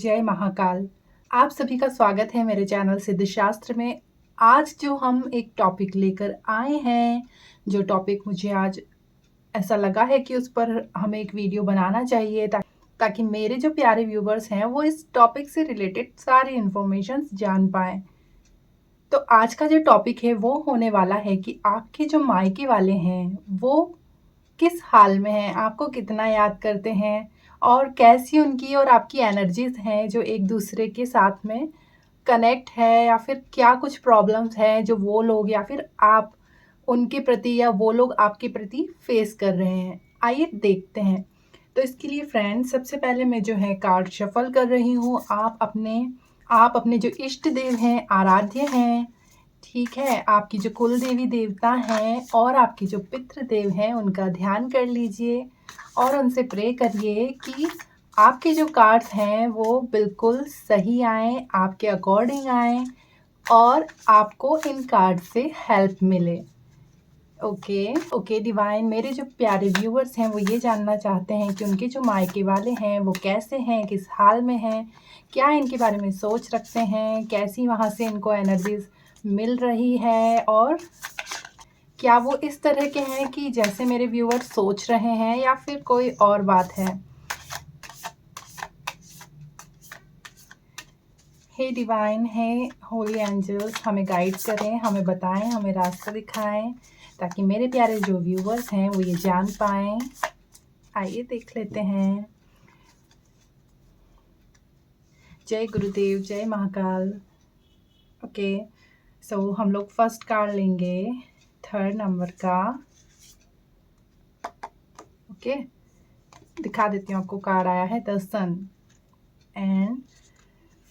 जय महाकाल। आप सभी का स्वागत है मेरे चैनल सिद्धशास्त्र में। आज जो हम एक टॉपिक लेकर आए हैं, जो टॉपिक मुझे आज ऐसा लगा है कि उस पर हमें एक वीडियो बनाना चाहिए ताकि मेरे जो प्यारे व्यूवर्स हैं वो इस टॉपिक से रिलेटेड सारी इन्फॉर्मेशन जान पाएँ। तो आज का जो टॉपिक है वो होने वाला है कि आपके जो मायके वाले हैं वो किस हाल में हैं, आपको कितना याद करते हैं और कैसी उनकी और आपकी एनर्जीज़ हैं जो एक दूसरे के साथ में कनेक्ट है, या फिर क्या कुछ प्रॉब्लम्स हैं जो वो लोग या फिर आप उनके प्रति या वो लोग आपके प्रति फेस कर रहे हैं। आइए देखते हैं। तो इसके लिए फ्रेंड्स, सबसे पहले मैं जो है कार्ड शफल कर रही हूँ। आप अपने जो इष्ट देव हैं, आराध्य हैं, ठीक है, आपकी जो कुल देवी देवता हैं और आपके जो पितृ देव हैं उनका ध्यान कर लीजिए और उनसे प्रे करिए कि आपके जो कार्ड्स हैं वो बिल्कुल सही आएँ, आपके अकॉर्डिंग आएँ और आपको इन कार्ड से हेल्प मिले। ओके डिवाइन, मेरे जो प्यारे व्यूअर्स हैं वो ये जानना चाहते हैं कि उनके जो मायके वाले हैं वो कैसे हैं, किस हाल में हैं, क्या इनके बारे में सोच रखते हैं, कैसी वहाँ से इनको एनर्जीज मिल रही है और क्या वो इस तरह के हैं कि जैसे मेरे व्यूअर्स सोच रहे हैं या फिर कोई और बात है। हे डिवाइन, हे होली एंजल्स, हमें गाइड करें, हमें बताएं, हमें रास्ता दिखाएं ताकि मेरे प्यारे जो व्यूअर्स हैं वो ये जान पाएं। आइए देख लेते हैं। जय गुरुदेव, जय महाकाल। ओके, सो हम लोग फर्स्ट कार्ड लेंगे 3rd नंबर का। ओके, दिखा देती हूँ आपको। कार्ड आया है द सन, एंड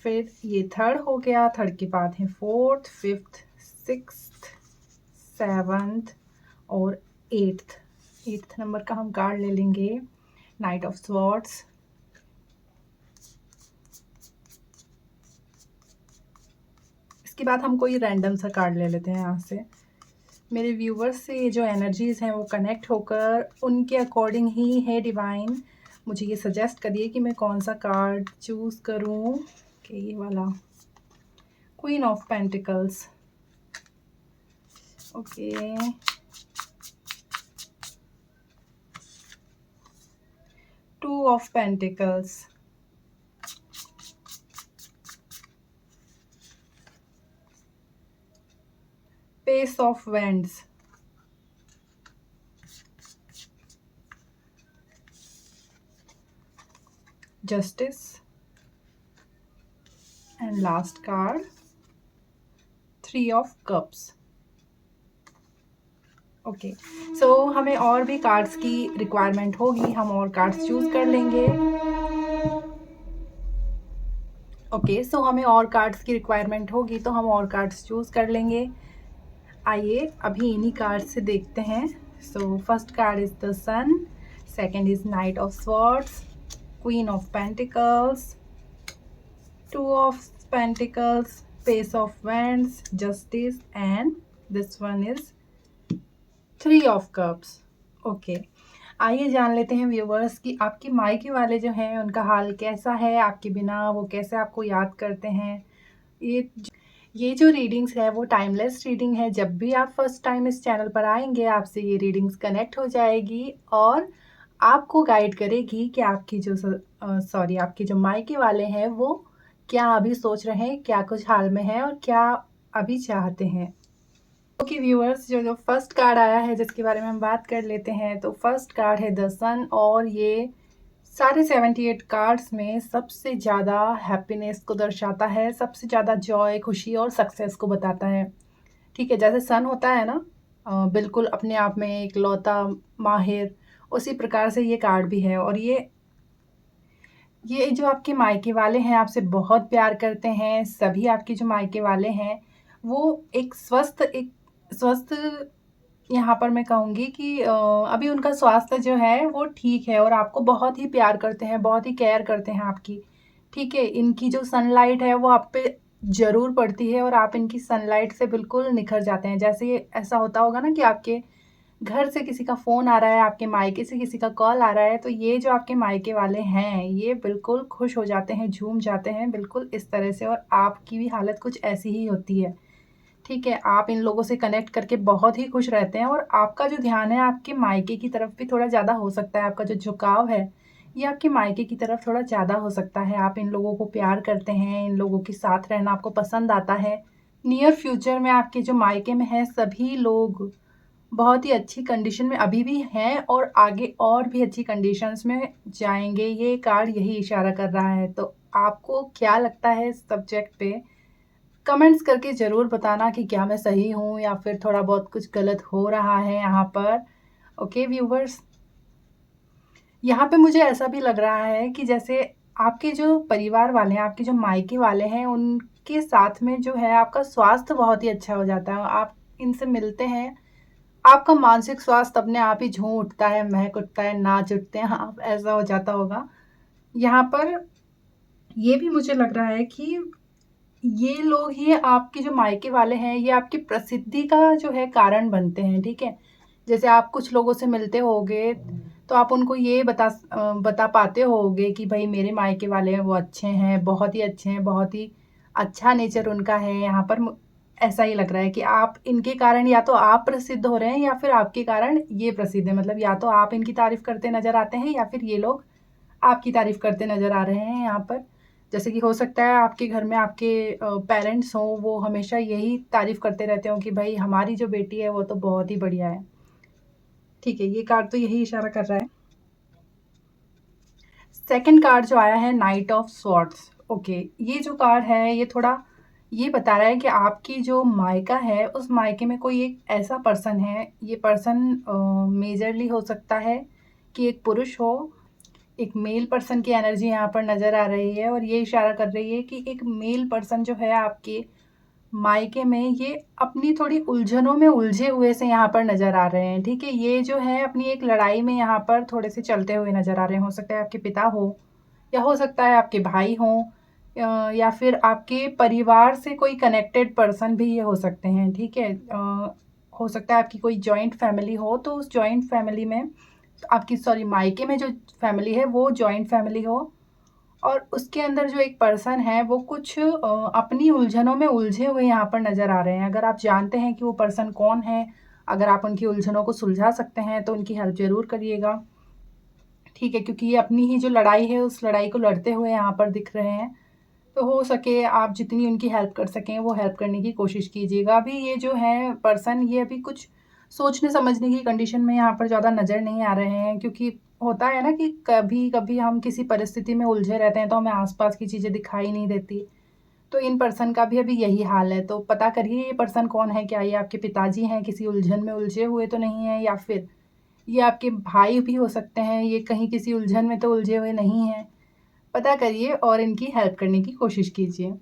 फिर ये 3rd हो गया। 3rd के बाद है 4th, 5th, 6th, 7th और 8th नंबर का हम कार्ड ले लेंगे, नाइट ऑफ स्वॉर्ड्स। इसके बाद हम कोई रैंडम सा कार्ड ले लेते हैं यहाँ से। मेरे व्यूवर्स से ये जो एनर्जीज़ हैं वो कनेक्ट होकर उनके अकॉर्डिंग ही है। डिवाइन, मुझे ये सजेस्ट करिए कि मैं कौन सा कार्ड चूज़ करूँ। कि ये वाला, queen of pentacles. Okay, 2 of pentacles, page of wands, justice, and last card 3 of cups. Okay, so हमें और भी कार्ड्स की रिक्वायरमेंट होगी, हम और कार्ड्स चूज कर लेंगे। ओके, सो हमें और कार्ड्स की रिक्वायरमेंट होगी तो हम और कार्ड्स चूज कर लेंगे। आइए अभी इन्हीं कार्ड से देखते हैं। So first card is the sun, second is knight of swords, queen of pentacles, 2 of pentacles, page of wands, justice, and this one is 3 of cups. Okay, आइए जान लेते हैं व्यूवर्स कि आपके मायके वाले जो हैं उनका हाल कैसा है, आपके बिना वो कैसे आपको याद करते हैं। ये जो रीडिंग्स है वो टाइमलेस रीडिंग है। जब भी आप फर्स्ट टाइम इस चैनल पर आएंगे आपसे ये रीडिंग्स कनेक्ट हो जाएगी और आपको गाइड करेगी कि आपके जो मायके वाले हैं वो क्या अभी सोच रहे हैं, क्या कुछ हाल में है और क्या अभी चाहते हैं। ओके व्यूअर्स, जो फर्स्ट कार्ड आया है जिसके बारे में हम बात कर लेते हैं, तो फर्स्ट कार्ड है द सन और ये सारे 78 कार्ड्स में सबसे ज़्यादा हैप्पीनेस को दर्शाता है, सबसे ज़्यादा जॉय, खुशी और सक्सेस को बताता है। ठीक है, जैसे सन होता है ना, बिल्कुल अपने आप में एक लौता माहिर, उसी प्रकार से ये कार्ड भी है। और ये जो आपके मायके वाले हैं आपसे बहुत प्यार करते हैं। सभी आपके जो मायके वाले हैं वो एक स्वस्थ यहाँ पर मैं कहूँगी कि अभी उनका स्वास्थ्य जो है वो ठीक है और आपको बहुत ही प्यार करते हैं, बहुत ही केयर करते हैं आपकी। ठीक है, इनकी जो सनलाइट है वो आप पे ज़रूर पड़ती है और आप इनकी सनलाइट से बिल्कुल निखर जाते हैं। जैसे ऐसा होता होगा ना कि आपके घर से किसी का फ़ोन आ रहा है, आपके मायके से किसी का कॉल आ रहा है, तो ये जो आपके मायके वाले हैं, ये बिल्कुल खुश हो जाते हैं, झूम जाते हैं, बिल्कुल इस तरह से, और आपकी भी हालत कुछ ऐसी ही होती है। ठीक है, आप इन लोगों से कनेक्ट करके बहुत ही खुश रहते हैं, और आपका जो ध्यान है आपके मायके की तरफ भी थोड़ा ज़्यादा हो सकता है, आपका जो झुकाव है, ये आपके मायके की तरफ थोड़ा ज़्यादा हो सकता है। आप इन लोगों को प्यार करते हैं, इन लोगों के साथ रहना आपको पसंद आता है। नियर फ्यूचर में आपके जो मायके में हैं सभी लोग बहुत ही अच्छी कंडीशन में अभी भी हैं, और आगे और भी अच्छी कंडीशंस में जाएँगे, ये कार्ड यही इशारा कर रहा है। तो आपको क्या लगता है इस सब्जेक्ट पे? कमेंट्स करके ज़रूर बताना कि क्या मैं सही हूँ या फिर थोड़ा बहुत कुछ गलत हो रहा है यहाँ पर। ओके व्यूवर्स, यहाँ पे मुझे ऐसा भी लग रहा है कि जैसे आपके जो परिवार वाले हैं, आपके जो मायके वाले हैं, उनके साथ में जो है आपका स्वास्थ्य बहुत ही अच्छा हो जाता है। आप इनसे मिलते हैं, आपका मानसिक स्वास्थ्य अपने आप ही झूम उठता है, महक उठता है, नाच उठते हैं आप, ऐसा हो जाता होगा। यहाँ पर ये भी मुझे लग रहा है कि ये लोग ही आपके जो मायके वाले हैं, ये आपकी प्रसिद्धि का जो है कारण बनते हैं, ठीक है? जैसे आप कुछ लोगों से मिलते होगे, तो आप उनको ये बता पाते होगे कि भई मेरे मायके वाले हैं वो अच्छे हैं, बहुत ही अच्छे हैं, बहुत ही अच्छा नेचर उनका है। यहाँ पर ऐसा ही लग रहा है कि आप इनके कारण या तो आप प्रसिद्ध हो रहे हैं या फिर आपके कारण ये प्रसिद्ध है। मतलब या तो आप इनकी तारीफ़ करते नज़र आते हैं या फिर ये लोग आपकी तारीफ़ करते नज़र आ रहे हैं यहाँ पर। जैसे कि हो सकता है आपके घर में आपके पेरेंट्स हों, वो हमेशा यही तारीफ़ करते रहते हों कि भई हमारी जो बेटी है वो तो बहुत ही बढ़िया है। ठीक है, ये कार्ड तो यही इशारा कर रहा है। सेकंड कार्ड जो आया है नाइट ऑफ स्वॉर्ड्स, ओके, ये जो कार्ड है ये थोड़ा ये बता रहा है कि आपकी जो मायका है उस मायके में कोई एक ऐसा पर्सन है, ये पर्सन मेजरली हो सकता है कि एक पुरुष हो, एक मेल पर्सन की एनर्जी यहाँ पर नज़र आ रही है, और ये इशारा कर रही है कि एक मेल पर्सन जो है आपके मायके में, ये अपनी थोड़ी उलझनों में उलझे हुए से यहाँ पर नज़र आ रहे हैं, ठीक है? ये जो है अपनी एक लड़ाई में यहाँ पर थोड़े से चलते हुए नज़र आ रहे हैं। हो सकता है आपके पिता हो, या हो सकता है आपके भाई हों, या फिर आपके परिवार से कोई कनेक्टेड पर्सन भी ये हो सकते हैं, ठीक है? हो सकता है आपकी कोई जॉइंट फैमिली हो, तो उस जॉइंट फैमिली में आपकी सॉरी मायके में जो फैमिली है वो जॉइंट फैमिली हो, और उसके अंदर जो एक पर्सन है वो कुछ अपनी उलझनों में उलझे हुए यहाँ पर नज़र आ रहे हैं। अगर आप जानते हैं कि वो पर्सन कौन है, अगर आप उनकी उलझनों को सुलझा सकते हैं तो उनकी हेल्प ज़रूर करिएगा, ठीक है? क्योंकि ये अपनी ही जो लड़ाई है उस लड़ाई को लड़ते हुए यहाँ पर दिख रहे हैं। तो हो सके आप जितनी उनकी हेल्प कर सकें वो हेल्प करने की कोशिश कीजिएगा। अभी ये जो है पर्सन, ये अभी कुछ सोचने समझने की कंडीशन में यहाँ पर ज़्यादा नज़र नहीं आ रहे हैं, क्योंकि होता है ना कि कभी-कभी हम किसी परिस्थिति में उलझे रहते हैं तो हमें आस-पास की चीज़ें दिखाई नहीं देती। तो इन पर्सन का भी अभी यही हाल है। तो पता करिए ये पर्सन कौन है? क्या ये आपके पिताजी हैं, किसी उलझन में उलझे हुए तो नहीं हैं, या फिर ये आपके भाई भी हो सकते हैं, ये कहीं किसी उलझन में तो उलझे हुए नहीं हैं। पता करिए और इनकी हेल्प करने की कोशिश कीजिए।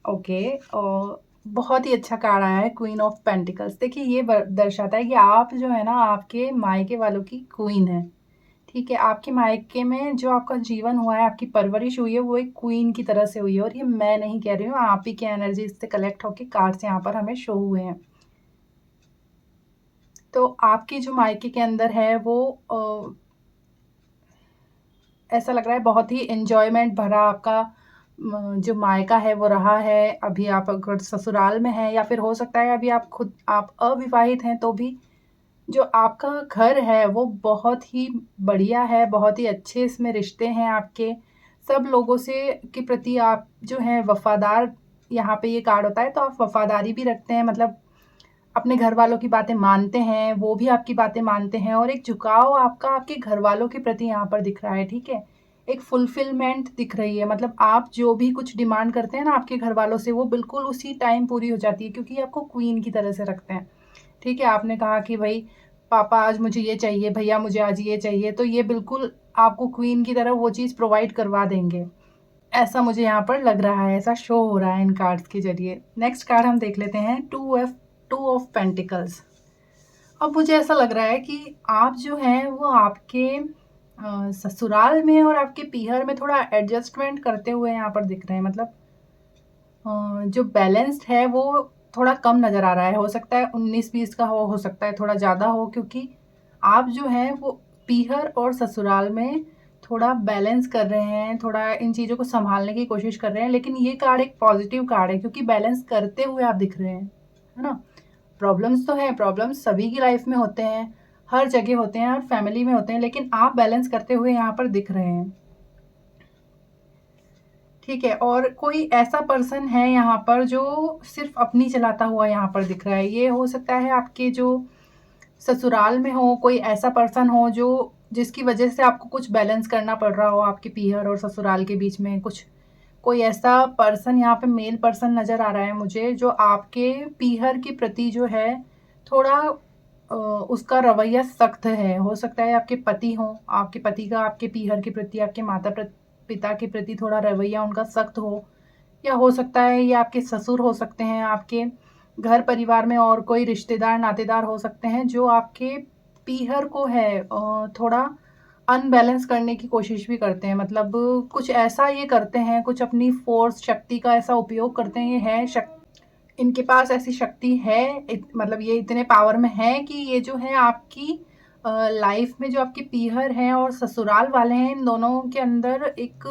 ओके, और बहुत ही अच्छा कार्ड आया है क्वीन ऑफ पेंटिकल्स। देखिए ये दर्शाता है कि आप जो है ना आपके मायके वालों की क्वीन है, ठीक है? आपके मायके में जो आपका जीवन हुआ है, आपकी परवरिश हुई है, वो एक क्वीन की तरह से हुई है, और ये मैं नहीं कह रही हूँ, आप ही की एनर्जी से कलेक्ट होके कार्ड्स यहाँ पर हमें शो हुए हैं। तो आपके जो मायके के अंदर है वो ऐसा लग रहा है बहुत ही एन्जॉयमेंट भरा आपका जो मायका है वो रहा है। अभी आप अगर ससुराल में हैं, या फिर हो सकता है अभी आप अविवाहित हैं, तो भी जो आपका घर है वो बहुत ही बढ़िया है, बहुत ही अच्छे इसमें रिश्ते हैं आपके। सब लोगों से के प्रति आप जो हैं वफ़ादार, यहाँ पे ये कार्ड होता है तो आप वफ़ादारी भी रखते हैं, मतलब अपने घर वालों की बातें मानते हैं, वो भी आपकी बातें मानते हैं, और एक झुकाव आपका आपके घर वालों के प्रति यहाँ पर दिख रहा है, ठीक है? एक फुलफिलमेंट दिख रही है, मतलब आप जो भी कुछ डिमांड करते हैं ना आपके घर वालों से, वो बिल्कुल उसी टाइम पूरी हो जाती है, क्योंकि आपको क्वीन की तरह से रखते हैं, ठीक है? आपने कहा कि भई पापा आज मुझे ये चाहिए, भैया मुझे आज ये चाहिए, तो ये बिल्कुल आपको क्वीन की तरह वो चीज़ प्रोवाइड करवा देंगे। ऐसा मुझे यहाँ पर लग रहा है, ऐसा शो हो रहा है इन कार्ड्स के ज़रिए। नेक्स्ट कार्ड हम देख लेते हैं, टू ऑफ पेंटिकल्स। अब मुझे ऐसा लग रहा है कि आप जो हैं वो आपके ससुराल में और आपके पीहर में थोड़ा एडजस्टमेंट करते हुए यहाँ पर दिख रहे हैं, मतलब जो बैलेंस्ड है वो थोड़ा कम नज़र आ रहा है। हो सकता है 19-20 का हो सकता है थोड़ा ज़्यादा हो, क्योंकि आप जो है वो पीहर और ससुराल में थोड़ा बैलेंस कर रहे हैं, थोड़ा इन चीज़ों को सँभालने की कोशिश कर रहे हैं। लेकिन ये कार्ड एक पॉज़िटिव कार्ड है, क्योंकि बैलेंस करते हुए आप दिख रहे हैं, है ना? प्रॉब्लम्स तो हैं, प्रॉब्लम्स सभी की लाइफ़ में होते हैं, हर जगह होते हैं, हर फैमिली में होते हैं, लेकिन आप बैलेंस करते हुए यहाँ पर दिख रहे हैं। ठीक है, और कोई ऐसा पर्सन है यहाँ पर जो सिर्फ़ अपनी चलाता हुआ यहाँ पर दिख रहा है। ये हो सकता है आपके जो ससुराल में हो, कोई ऐसा पर्सन हो जो जिसकी वजह से आपको कुछ बैलेंस करना पड़ रहा हो आपके पीहर और ससुराल के बीच में कुछ। कोई ऐसा पर्सन यहाँ पे मेल पर्सन नज़र आ रहा है मुझे, जो आपके पीहर के प्रति जो है थोड़ा उसका रवैया सख्त है। हो सकता है आपके पति हों, आपके पति का आपके पीहर के प्रति, आपके पिता के प्रति थोड़ा रवैया उनका सख्त हो, या हो सकता है ये आपके ससुर हो सकते हैं, आपके घर परिवार में और कोई रिश्तेदार नातेदार हो सकते हैं जो आपके पीहर को है थोड़ा अनबैलेंस करने की कोशिश भी करते हैं। मतलब कुछ ऐसा ये करते हैं, कुछ अपनी फ़ोर्स शक्ति का ऐसा उपयोग करते हैं। ये है इनके पास ऐसी शक्ति है, मतलब ये इतने पावर में है कि ये जो है आपकी लाइफ में जो आपके पीहर हैं और ससुराल वाले हैं, इन दोनों के अंदर एक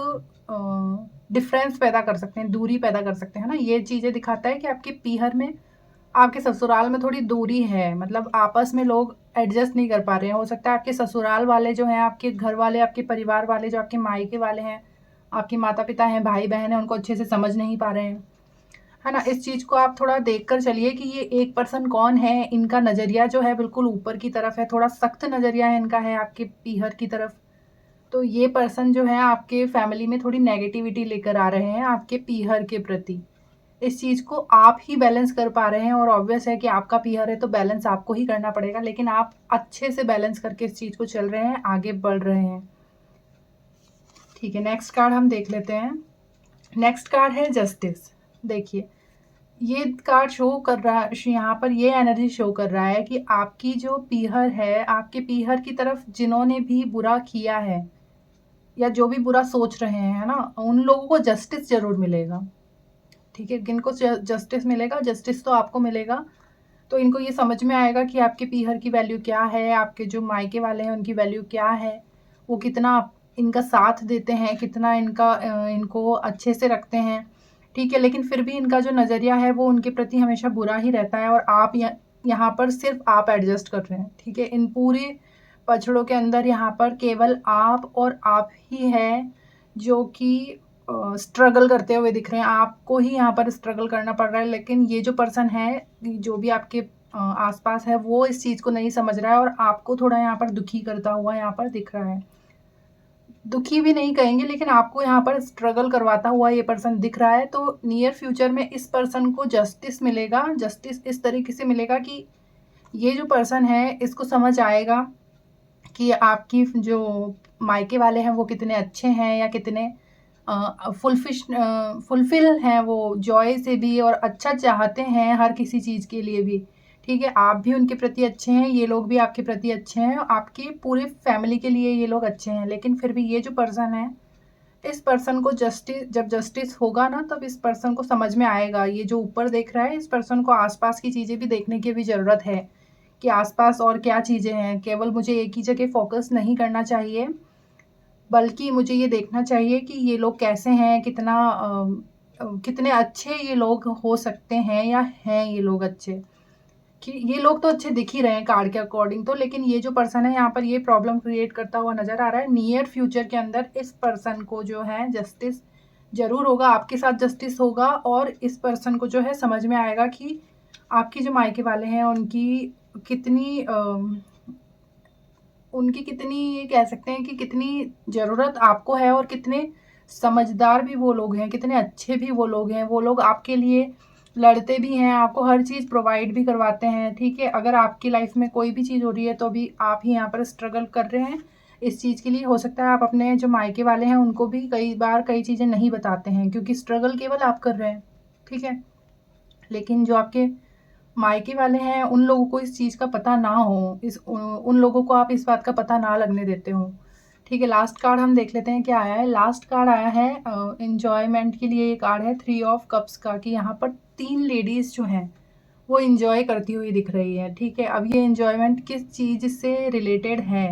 डिफरेंस पैदा कर सकते हैं, दूरी पैदा कर सकते हैं ना। ये चीज़ें दिखाता है कि आपके पीहर में, आपके ससुराल में थोड़ी दूरी है, मतलब आपस में लोग एडजस्ट नहीं कर पा रहे हैं। हो सकता है आपके ससुराल वाले जो हैं, आपके घर वाले, आपके परिवार वाले, जो आपके मायके वाले हैं, आपके माता पिता हैं, भाई बहन हैं, उनको अच्छे से समझ नहीं पा रहे हैं, है ना? इस चीज़ को आप थोड़ा देख कर चलिए कि ये एक पर्सन कौन है। इनका नज़रिया जो है बिल्कुल ऊपर की तरफ है, थोड़ा सख्त नज़रिया है इनका, है आपके पीहर की तरफ। तो ये पर्सन जो है आपके फैमिली में थोड़ी नेगेटिविटी लेकर आ रहे हैं आपके पीहर के प्रति। इस चीज़ को आप ही बैलेंस कर पा रहे हैं, और ऑब्वियस है कि आपका पीहर है तो बैलेंस आपको ही करना पड़ेगा, लेकिन आप अच्छे से बैलेंस करके इस चीज़ को चल रहे हैं, आगे बढ़ रहे हैं। ठीक है, नेक्स्ट कार्ड हम देख लेते हैं। नेक्स्ट कार्ड है जस्टिस। देखिए, ये कार्ड शो कर रहा है, यहाँ पर ये एनर्जी शो कर रहा है कि आपकी जो पीहर है, आपके पीहर की तरफ जिन्होंने भी बुरा किया है या जो भी बुरा सोच रहे हैं, है ना, उन लोगों को जस्टिस ज़रूर मिलेगा। ठीक है, किनको जस्टिस मिलेगा? जस्टिस तो आपको मिलेगा। तो इनको ये समझ में आएगा कि आपके पीहर की वैल्यू क्या है, आपके जो मायके वाले हैं उनकी वैल्यू क्या है, वो कितना इनका साथ देते हैं, कितना इनको अच्छे से रखते हैं। ठीक है, लेकिन फिर भी इनका जो नज़रिया है वो उनके प्रति हमेशा बुरा ही रहता है, और आप यहाँ पर सिर्फ आप एडजस्ट कर रहे हैं। ठीक है, इन पूरे पचड़ों के अंदर यहाँ पर केवल आप और आप ही है जो कि स्ट्रगल करते हुए दिख रहे हैं। आपको ही यहाँ पर स्ट्रगल करना पड़ रहा है, लेकिन ये जो पर्सन है, जो भी आपके आसपास है, वो इस चीज़ को नहीं समझ रहा है और आपको थोड़ा यहाँ पर दुखी करता हुआ यहाँ पर दिख रहा है। दुखी भी नहीं कहेंगे, लेकिन आपको यहाँ पर स्ट्रगल करवाता हुआ ये पर्सन दिख रहा है। तो नियर फ्यूचर में इस पर्सन को जस्टिस मिलेगा। जस्टिस इस तरीके से मिलेगा कि ये जो पर्सन है इसको समझ आएगा कि आपकी जो मायके वाले हैं वो कितने अच्छे हैं, या कितने फुलफिल हैं वो जॉय से भी, और अच्छा चाहते हैं हर किसी चीज़ के लिए भी। ठीक है, आप भी उनके प्रति अच्छे हैं, ये लोग भी आपके प्रति अच्छे हैं, आपकी पूरे फैमिली के लिए ये लोग अच्छे हैं। लेकिन फिर भी ये जो पर्सन है, इस पर्सन को जब जस्टिस होगा ना, तब इस पर्सन को समझ में आएगा। ये जो ऊपर देख रहा है, इस पर्सन को आसपास की चीज़ें भी देखने की भी ज़रूरत है कि आसपास और क्या चीज़ें हैं। केवल मुझे एक ही जगह फोकस नहीं करना चाहिए, बल्कि मुझे ये देखना चाहिए कि ये लोग कैसे हैं, कितने अच्छे ये लोग हो सकते हैं, या हैं ये लोग अच्छे। कि ये लोग तो अच्छे दिख ही रहे हैं कार्ड के अकॉर्डिंग तो, लेकिन ये जो पर्सन है यहाँ पर ये प्रॉब्लम क्रिएट करता हुआ नज़र आ रहा है। नियर फ्यूचर के अंदर इस पर्सन को जो है जस्टिस ज़रूर होगा, आपके साथ जस्टिस होगा, और इस पर्सन को जो है समझ में आएगा कि आपके जो मायके वाले हैं कितनी उनकी कितनी, ये कह सकते हैं कि कितनी ज़रूरत आपको है, और कितने समझदार भी वो लोग हैं, कितने अच्छे भी वो लोग हैं। वो लोग आपके लिए लड़ते भी हैं, आपको हर चीज़ प्रोवाइड भी करवाते हैं। ठीक है, अगर आपकी लाइफ में कोई भी चीज़ हो रही है तो भी आप ही यहाँ पर स्ट्रगल कर रहे हैं इस चीज़ के लिए। हो सकता है आप अपने जो मायके वाले हैं उनको भी कई बार कई चीज़ें नहीं बताते हैं, क्योंकि स्ट्रगल केवल आप कर रहे हैं। ठीक है, लेकिन जो आपके मायके वाले हैं उन लोगों को इस चीज़ का पता ना हो, उन लोगों को आप इस बात का पता ना लगने देते हो। ठीक है, लास्ट कार्ड हम देख लेते हैं क्या आया है। लास्ट कार्ड आया है एन्जॉयमेंट के लिए। ये कार्ड है 3 ऑफ कप्स का, कि यहाँ पर 3 लेडीज़ जो हैं वो इंजॉय करती हुई दिख रही है, ठीक है। अब ये इंजॉयमेंट किस चीज़ से रिलेटेड है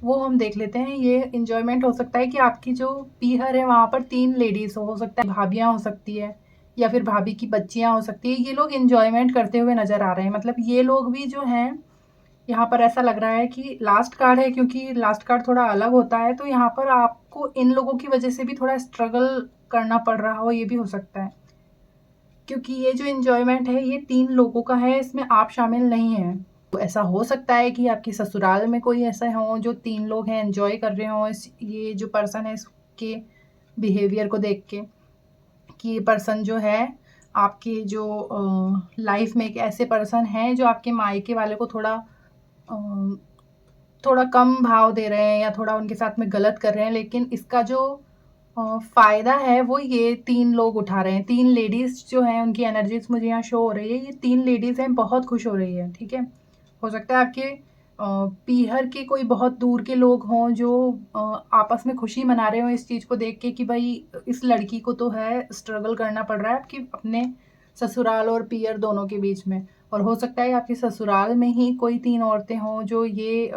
वो हम देख लेते हैं। ये इंजॉयमेंट हो सकता है कि आपकी जो पीहर है वहाँ पर 3 लेडीज़ हो सकता है भाभियाँ हो सकती है या फिर भाभी की बच्चियाँ हो सकती है। ये लोग इंजॉयमेंट करते हुए नज़र आ रहे हैं, मतलब ये लोग भी जो हैं यहाँ पर ऐसा लग रहा है कि लास्ट कार्ड है, क्योंकि लास्ट कार्ड थोड़ा अलग होता है, तो यहाँ पर आपको इन लोगों की वजह से भी थोड़ा स्ट्रगल करना पड़ रहा हो, ये भी हो सकता है। क्योंकि ये जो एन्जॉयमेंट है ये 3 लोगों का है, इसमें आप शामिल नहीं हैं। तो ऐसा हो सकता है कि आपके ससुराल में कोई ऐसा हो जो 3 लोग हैं एन्जॉय कर रहे हों इस ये जो पर्सन है इसके बिहेवियर को देख के, कि ये पर्सन जो है आपके जो लाइफ में एक ऐसे पर्सन हैं जो आपके मायके वाले को थोड़ा कम भाव दे रहे हैं या थोड़ा उनके साथ में गलत कर रहे हैं, लेकिन इसका जो फ़ायदा है वो ये 3 लोग उठा रहे हैं। 3 लेडीज़ जो हैं उनकी एनर्जीज़ मुझे यहाँ शो हो रही है। ये 3 लेडीज़ हैं, बहुत खुश हो रही है, ठीक है। हो सकता है आपके पीहर के कोई बहुत दूर के लोग हों जो आपस में खुशी मना रहे हों इस चीज़ को देख के कि भई इस लड़की को तो है स्ट्रगल करना पड़ रहा है आपके अपने ससुराल और पीहर दोनों के बीच में। और हो सकता है आपके ससुराल में ही कोई 3 औरतें हों जो ये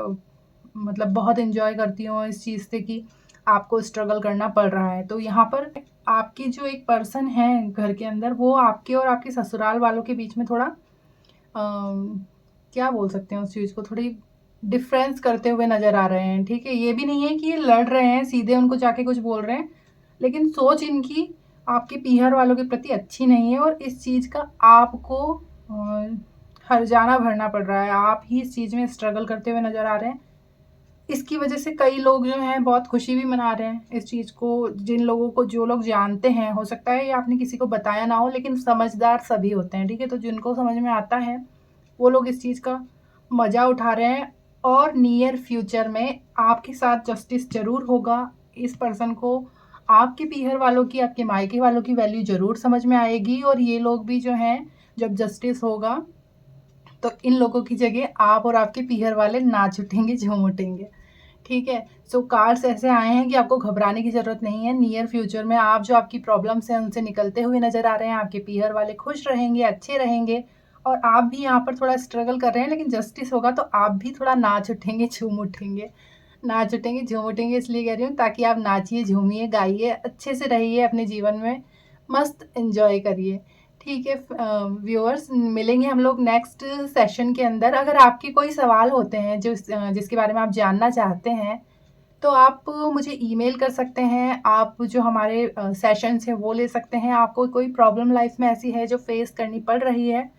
मतलब बहुत एन्जॉय करती हों इस चीज़ से कि आपको स्ट्रगल करना पड़ रहा है। तो यहाँ पर आपकी जो एक पर्सन है घर के अंदर वो आपके और आपके ससुराल वालों के बीच में थोड़ा क्या बोल सकते हैं उस चीज़ को, थोड़ी डिफ़रेंस करते हुए नज़र आ रहे हैं, ठीक है। ये भी नहीं है कि ये लड़ रहे हैं, सीधे उनको जाके कुछ बोल रहे हैं, लेकिन सोच इनकी आपके पीहर वालों के प्रति अच्छी नहीं है और इस चीज़ का आपको हर्जाना भरना पड़ रहा है। आप ही इस चीज़ में स्ट्रगल करते हुए नज़र आ रहे हैं। इसकी वजह से कई लोग जो हैं बहुत खुशी भी मना रहे हैं इस चीज़ को। जिन लोगों को जो लोग जानते हैं, हो सकता है ये आपने किसी को बताया ना हो, लेकिन समझदार सभी होते हैं, ठीक है। तो जिनको समझ में आता है वो लोग इस चीज़ का मज़ा उठा रहे हैं और नियर फ्यूचर में आपके साथ जस्टिस ज़रूर होगा। इस पर्सन को आपके पीहर वालों की, आपके मायके वालों की वैल्यू ज़रूर समझ में आएगी और ये लोग भी जो हैं जब जस्टिस होगा तो इन लोगों की जगह आप और आपके पीहर वाले नाच उठेंगे, झूम उठेंगे, ठीक है। सो कार्ड्स ऐसे आए हैं कि आपको घबराने की ज़रूरत नहीं है। नियर फ्यूचर में आप जो आपकी प्रॉब्लम्स हैं उनसे निकलते हुए नज़र आ रहे हैं। आपके पीहर वाले खुश रहेंगे, अच्छे रहेंगे और आप भी यहाँ पर थोड़ा स्ट्रगल कर रहे हैं, लेकिन जस्टिस होगा तो आप भी थोड़ा नाच उठेंगे, झूम उठेंगे। नाच उठेंगे, झूम उठेंगे इसलिए कह रही हूँ ताकि आप नाचिए, झूमिए, गाइए, अच्छे से रहिए अपने जीवन में, मस्त एन्जॉय करिए। ठीक है व्यूअर्स, मिलेंगे हम लोग नेक्स्ट सेशन के अंदर। अगर आपके कोई सवाल होते हैं जिसके बारे में आप जानना चाहते हैं तो आप मुझे ईमेल कर सकते हैं। आप जो हमारे सेशंस हैं वो ले सकते हैं। आपको कोई प्रॉब्लम लाइफ में ऐसी है जो फेस करनी पड़ रही है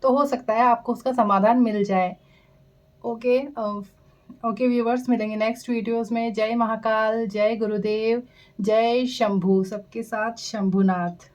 तो हो सकता है आपको उसका समाधान मिल जाए। ओके ओके व्यूअर्स, मिलेंगे नेक्स्ट वीडियोस में। जय महाकाल, जय गुरुदेव, जय शंभू, सबके साथ शंभुनाथ।